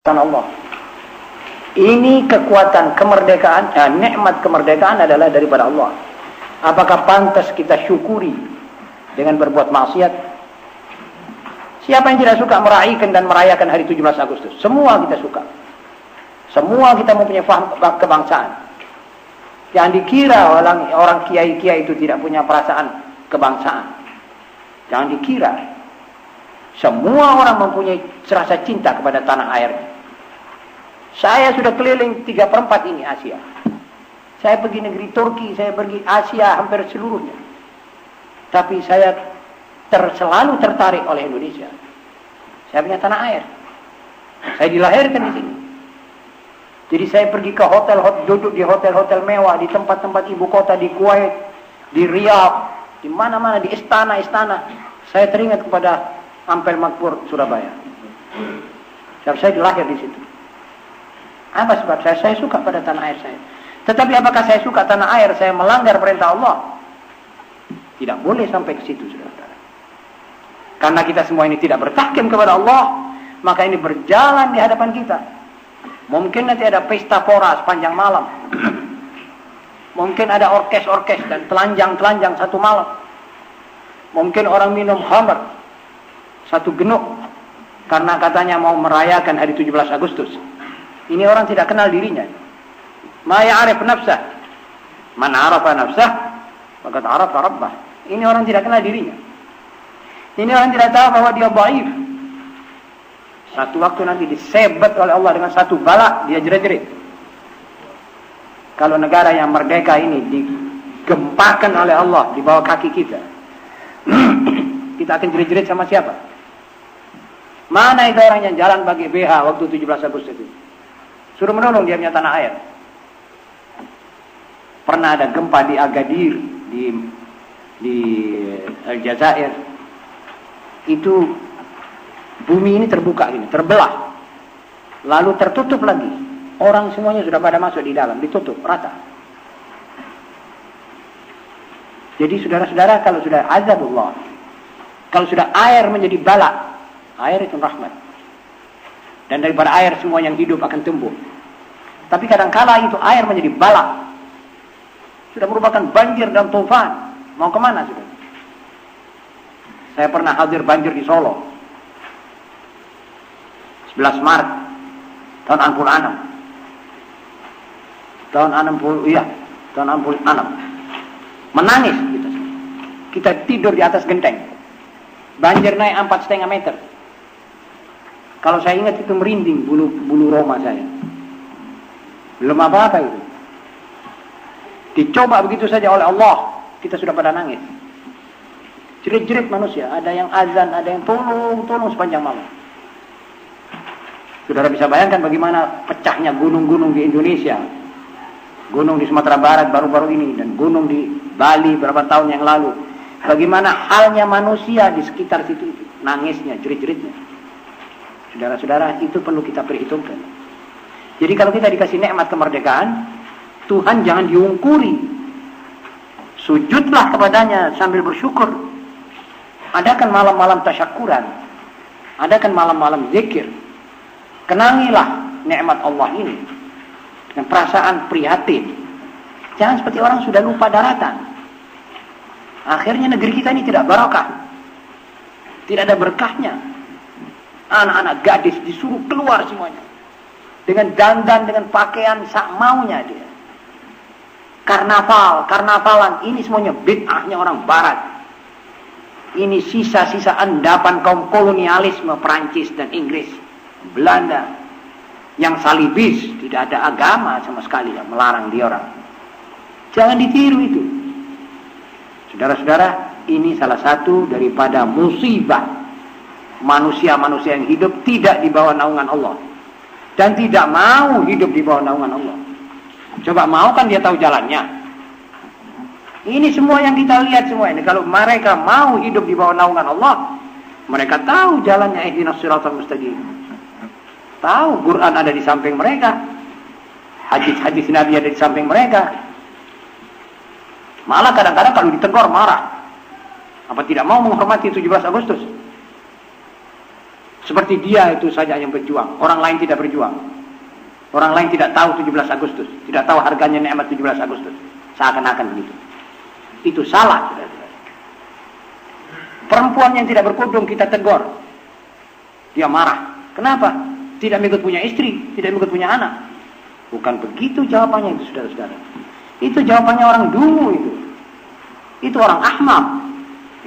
Allah. Ini kekuatan kemerdekaan, nikmat kemerdekaan adalah daripada Allah. Apakah pantas kita syukuri dengan berbuat maksiat? Siapa yang tidak suka meraihkan dan merayakan hari 17 Agustus? Semua kita suka. Semua kita mempunyai faham kebangsaan. Jangan dikira orang kiai-kiai itu tidak punya perasaan kebangsaan. Jangan dikira. Semua orang mempunyai rasa cinta kepada tanah airnya. Saya sudah keliling 3/4 ini Asia. Saya pergi negeri Turki, saya pergi Asia hampir seluruhnya. Tapi saya selalu tertarik oleh Indonesia. Saya punya tanah air. Saya dilahirkan di sini. Jadi saya pergi ke hotel, duduk di hotel-hotel mewah, di tempat-tempat ibu kota, di Kuwait, di Riyadh, di mana-mana, di istana-istana. Saya teringat kepada Ampel Makmur Surabaya. Sebab saya dilahir di situ. Apa sebab saya suka pada tanah air saya. Tetapi apakah saya suka tanah air saya melanggar perintah Allah? Tidak boleh sampai ke situ, saudara. Karena kita semua ini tidak bertahkim kepada Allah, maka ini berjalan di hadapan kita. Mungkin nanti ada pesta pora sepanjang malam. Mungkin ada orkes-orkes dan telanjang-telanjang satu malam. Mungkin orang minum khamr satu genuk karena katanya mau merayakan hari 17 Agustus. Ini orang tidak kenal dirinya. Ma ya'rif nafsah. Man 'arafa nafsah faqad 'arafa rabbah. Ini orang tidak kenal dirinya. Ini orang tidak tahu bahwa dia dhaif. Satu waktu nanti disebet oleh Allah dengan satu bala, dia jerit-jerit. Kalau negara yang merdeka ini digempakan oleh Allah di bawah kaki kita, kita akan jerit-jerit sama siapa? Mana itu orang yang jalan bagi BH waktu 17 Agustus itu? Suruh menolong dia punya tanah air. Pernah ada gempa di Agadir di Aljazair. Itu bumi ini terbuka gini, terbelah. Lalu tertutup lagi. Orang semuanya sudah pada masuk di dalam, ditutup rata. Jadi saudara-saudara, kalau sudah azabullah, kalau sudah air menjadi bala, air itu rahmat. Dan daripada air semua yang hidup akan tumbuh. Tapi kadangkala itu air menjadi bala. Sudah merupakan banjir dan tufan. Mau kemana sudah? Saya pernah hadir banjir di Solo. 11 Maret tahun 66. Tahun 66. Menangis kita. Kita tidur di atas genteng. Banjir naik 4,5 meter. Kalau saya ingat itu merinding bulu roma saya. Belum apa-apa itu. Dicoba begitu saja oleh Allah, kita sudah pada nangis. Jerit-jerit manusia, ada yang azan, ada yang tolong sepanjang malam. Saudara bisa bayangkan bagaimana pecahnya gunung-gunung di Indonesia. Gunung di Sumatera Barat baru-baru ini dan gunung di Bali beberapa tahun yang lalu. Bagaimana halnya manusia di sekitar situ, nangisnya, jerit-jeritnya. Saudara-saudara, itu perlu kita perhitungkan. Jadi kalau kita dikasih nikmat kemerdekaan, Tuhan jangan diungkuri. Sujudlah kepadanya sambil bersyukur. Adakan malam-malam tasyakuran. Adakan malam-malam zikir. Kenangilah nikmat Allah ini dengan perasaan prihatin. Jangan seperti orang sudah lupa daratan. Akhirnya negeri kita ini tidak barakah. Tidak ada berkahnya. Anak-anak gadis disuruh keluar semuanya. Dengan dandan, dengan pakaian sak maunya dia. Karnavalan, ini semuanya bid'ahnya orang barat. Ini sisa-sisa endapan kaum kolonialisme Perancis dan Inggris, Belanda. Yang salibis, tidak ada agama sama sekali yang melarang dia orang. Jangan ditiru itu. Saudara-saudara, ini salah satu daripada musibah manusia-manusia yang hidup tidak di bawah naungan Allah. Dan tidak mau hidup di bawah naungan Allah. Coba mau kan dia tahu jalannya. Ini semua yang kita lihat semua ini. Kalau mereka mau hidup di bawah naungan Allah, mereka tahu jalannya ihdinas siratal mustaqim. Tahu Quran ada di samping mereka. Hadis-hadis Nabi ada di samping mereka. Malah kadang-kadang kalau ditegur marah. Apa tidak mau menghormati 17 Agustus? Seperti dia itu saja yang berjuang, orang lain tidak berjuang. Orang lain tidak tahu 17 Agustus, tidak tahu harganya nikmat 17 Agustus. Seakan-akan begitu. Itu salah. Perempuan yang tidak berkerudung kita tegur. Dia marah. Kenapa? Tidak mengikut punya istri, tidak mengikut punya anak. Bukan begitu jawabannya itu, saudara-saudara. Itu jawabannya orang dulu itu. Itu orang ahmak.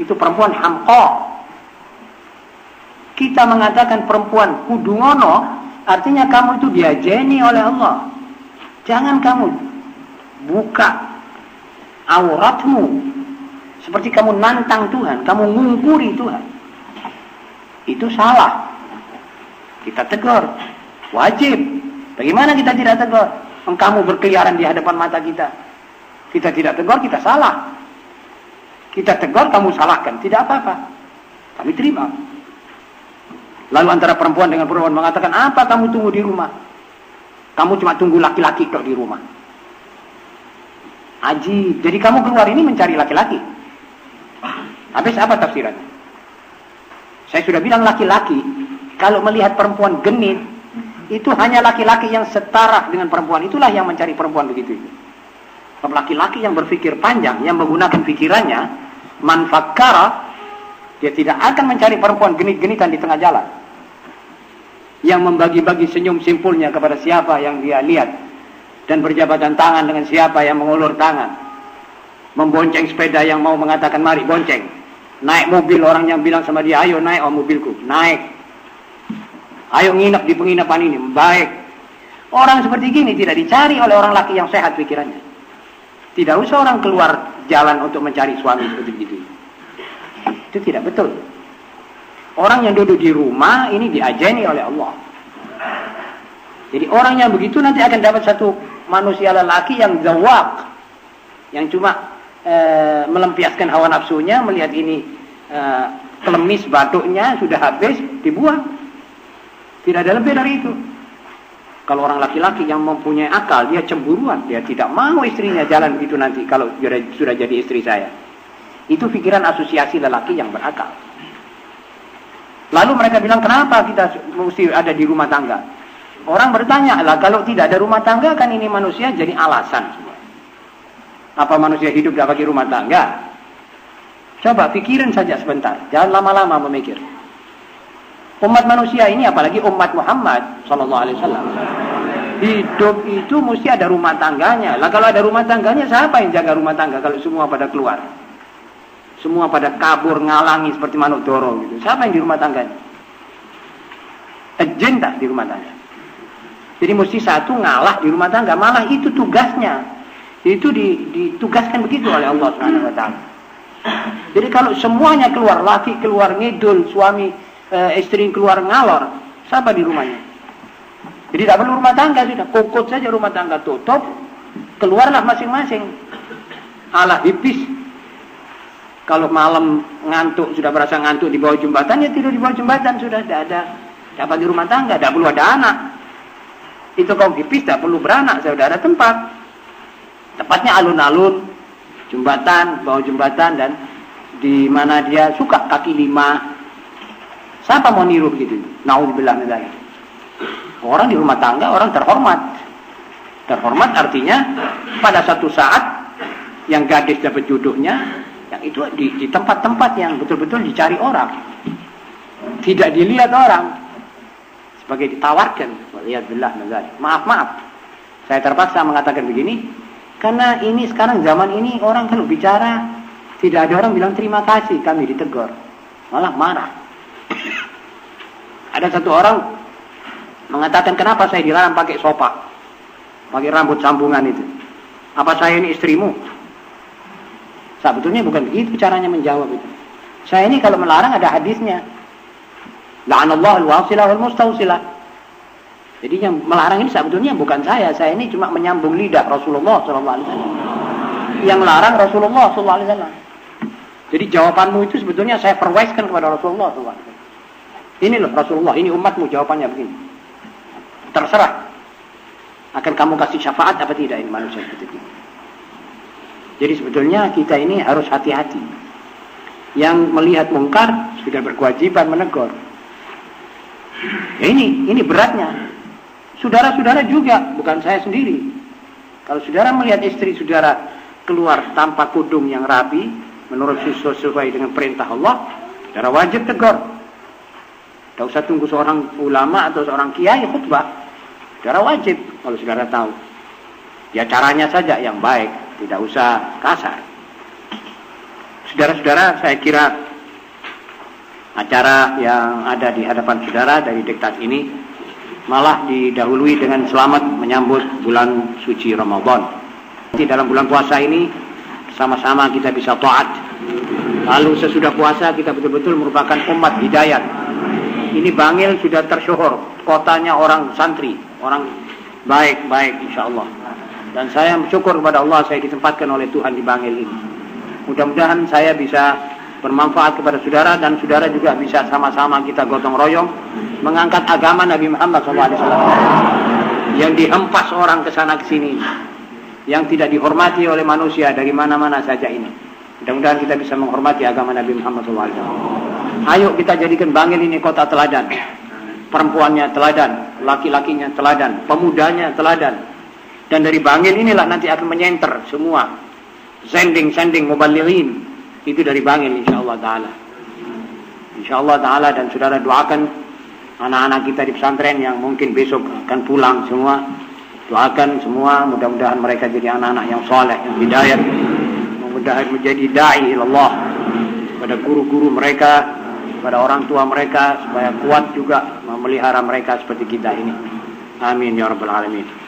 Itu perempuan hamqa. Kita mengatakan perempuan kudu ngono, artinya kamu itu diajeni oleh Allah. Jangan kamu buka auratmu seperti kamu nantang Tuhan, kamu ngungkuri Tuhan. Itu salah. Kita tegur, wajib. Bagaimana kita tidak tegur? Kamu berkeliaran di hadapan mata kita. Kita tidak tegur, kita salah. Kita tegur, kamu salahkan, tidak apa-apa. Kami terima. Lalu antara perempuan dengan perempuan mengatakan, apa kamu tunggu di rumah? Kamu cuma tunggu laki-laki kok di rumah. Ajib. Jadi kamu keluar ini mencari laki-laki. Habis apa tafsirannya? Saya sudah bilang laki-laki, kalau melihat perempuan genit, itu hanya laki-laki yang setara dengan perempuan. Itulah yang mencari perempuan begitu. Laki-laki yang berpikir panjang, yang menggunakan pikirannya, man fakkara, dia tidak akan mencari perempuan genit-genitan di tengah jalan. Yang membagi-bagi senyum simpulnya kepada siapa yang dia lihat. Dan berjabatan tangan dengan siapa yang mengulur tangan. Membonceng sepeda yang mau mengatakan mari bonceng. Naik mobil orang yang bilang sama dia, ayo naik mobilku. Naik. Ayo nginep di penginapan ini. Baik. Orang seperti gini tidak dicari oleh orang laki yang sehat pikirannya. Tidak usah orang keluar jalan untuk mencari suami seperti itu. Itu tidak betul. Orang yang duduk di rumah ini diajeni oleh Allah. Jadi orang yang begitu nanti akan dapat satu manusia lelaki yang zawak, yang cuma melampiaskan hawa nafsunya, melihat ini kelemis batuknya sudah habis, dibuang. Tidak ada lebih dari itu. Kalau orang laki-laki yang mempunyai akal, dia cemburuan, dia tidak mau istrinya jalan begitu nanti kalau sudah jadi istri saya. Itu pikiran asosiasi lelaki yang berakal. Lalu mereka bilang, kenapa kita mesti ada di rumah tangga? Orang bertanya, lah kalau tidak ada rumah tangga kan ini manusia jadi alasan semua. Apa manusia hidup tidak pakai rumah tangga? Coba pikirin saja sebentar, jangan lama-lama memikir. Umat manusia ini, apalagi umat Muhammad SAW, hidup itu mesti ada rumah tangganya. Lah kalau ada rumah tangganya, siapa yang jaga rumah tangga kalau semua pada keluar? Semua pada kabur, ngalangi seperti manuk doro gitu. Siapa yang di rumah tangganya? Jin tak di rumah tangga. Jadi mesti satu ngalah di rumah tangga. Malah itu tugasnya. Itu ditugaskan begitu oleh Allah SWT. Jadi kalau semuanya keluar, laki keluar ngidul, suami istri keluar ngalor, siapa di rumahnya? Jadi tidak perlu rumah tangga sudah, kokot saja rumah tangga tutup, keluarlah masing-masing. Alah hipis. Kalau malam ngantuk, sudah berasa ngantuk di bawah jembatan, ya tidur di bawah jembatan sudah, tidak ada dapat di rumah tangga, tidak perlu ada anak. Itu kaum hipis tidak perlu beranak, sudah ada tempat. Tepatnya alun-alun, jembatan, bawah jembatan, dan di mana dia suka kaki lima. Siapa mau niru begitu? Na'udzubillah min dzalik. Orang di rumah tangga, orang terhormat. Terhormat artinya pada satu saat yang gadis dapat jodohnya, yang itu di tempat-tempat yang betul-betul dicari orang. Tidak dilihat orang. Sebagai ditawarkan. Waliyadzubillah min dzalik. Maaf. Saya terpaksa mengatakan begini. Karena ini sekarang zaman ini orang kalau bicara tidak ada orang bilang terima kasih, kami ditegur, malah marah. Ada satu orang mengatakan, kenapa saya dilarang pakai sopak, pakai rambut sambungan itu? Apa saya ini istrimu? Sebetulnya bukan begitu caranya menjawab itu. Saya ini kalau melarang ada hadisnya. La'anallahu al-wasilah wal-mustawsilah. Jadi yang melarang ini sebetulnya bukan saya ini cuma menyambung lidah Rasulullah SAW. Yang melarang Rasulullah SAW. Jadi jawabanmu itu sebetulnya saya perwaiskan kepada Rasulullah SAW. Ini loh Rasulullah, ini umatmu jawabannya begini. Terserah. Akan kamu kasih syafaat apa tidak ini manusia seperti ini. Jadi sebetulnya kita ini harus hati-hati. Yang melihat mungkar sudah berkewajiban menegur. Ya ini beratnya. Saudara-saudara juga, bukan saya sendiri. Kalau saudara melihat istri saudara keluar tanpa kudung yang rapi, menurut sesuai dengan perintah Allah, saudara wajib tegur. Tidak usah tunggu seorang ulama atau seorang kiai khutbah. Saudara wajib kalau saudara tahu. Ya caranya saja yang baik, tidak usah kasar. Saudara-saudara, saya kira acara yang ada di hadapan saudara dari diktat ini malah didahului dengan selamat menyambut bulan suci Ramadan. Di dalam bulan puasa ini sama-sama kita bisa taat. Lalu sesudah puasa kita betul-betul merupakan umat hidayat. Ini Bangil sudah tersyuhur, kotanya orang santri, orang baik-baik insyaallah. Dan saya bersyukur kepada Allah saya ditempatkan oleh Tuhan di Bangil ini. Mudah-mudahan saya bisa bermanfaat kepada saudara dan saudara juga bisa sama-sama kita gotong royong mengangkat agama Nabi Muhammad SAW yang dihempas orang ke sana ke sini, yang tidak dihormati oleh manusia dari mana-mana saja ini. Mudah-mudahan kita bisa menghormati agama Nabi Muhammad SAW. Ayo kita jadikan Bangil ini kota teladan. Perempuannya teladan, laki-lakinya teladan, pemudanya teladan. Dan dari Bangil inilah nanti akan menyenter semua sending mubalighin itu dari Bangil insyaallah taala. Insyaallah taala, dan saudara doakan anak-anak kita di pesantren yang mungkin besok akan pulang semua. Doakan semua mudah-mudahan mereka jadi anak-anak yang saleh, yang hidayat, mudah-mudahan menjadi dai ilallah pada guru-guru mereka, pada orang tua mereka, supaya kuat juga memelihara mereka seperti kita ini. Amin ya rabbal alamin.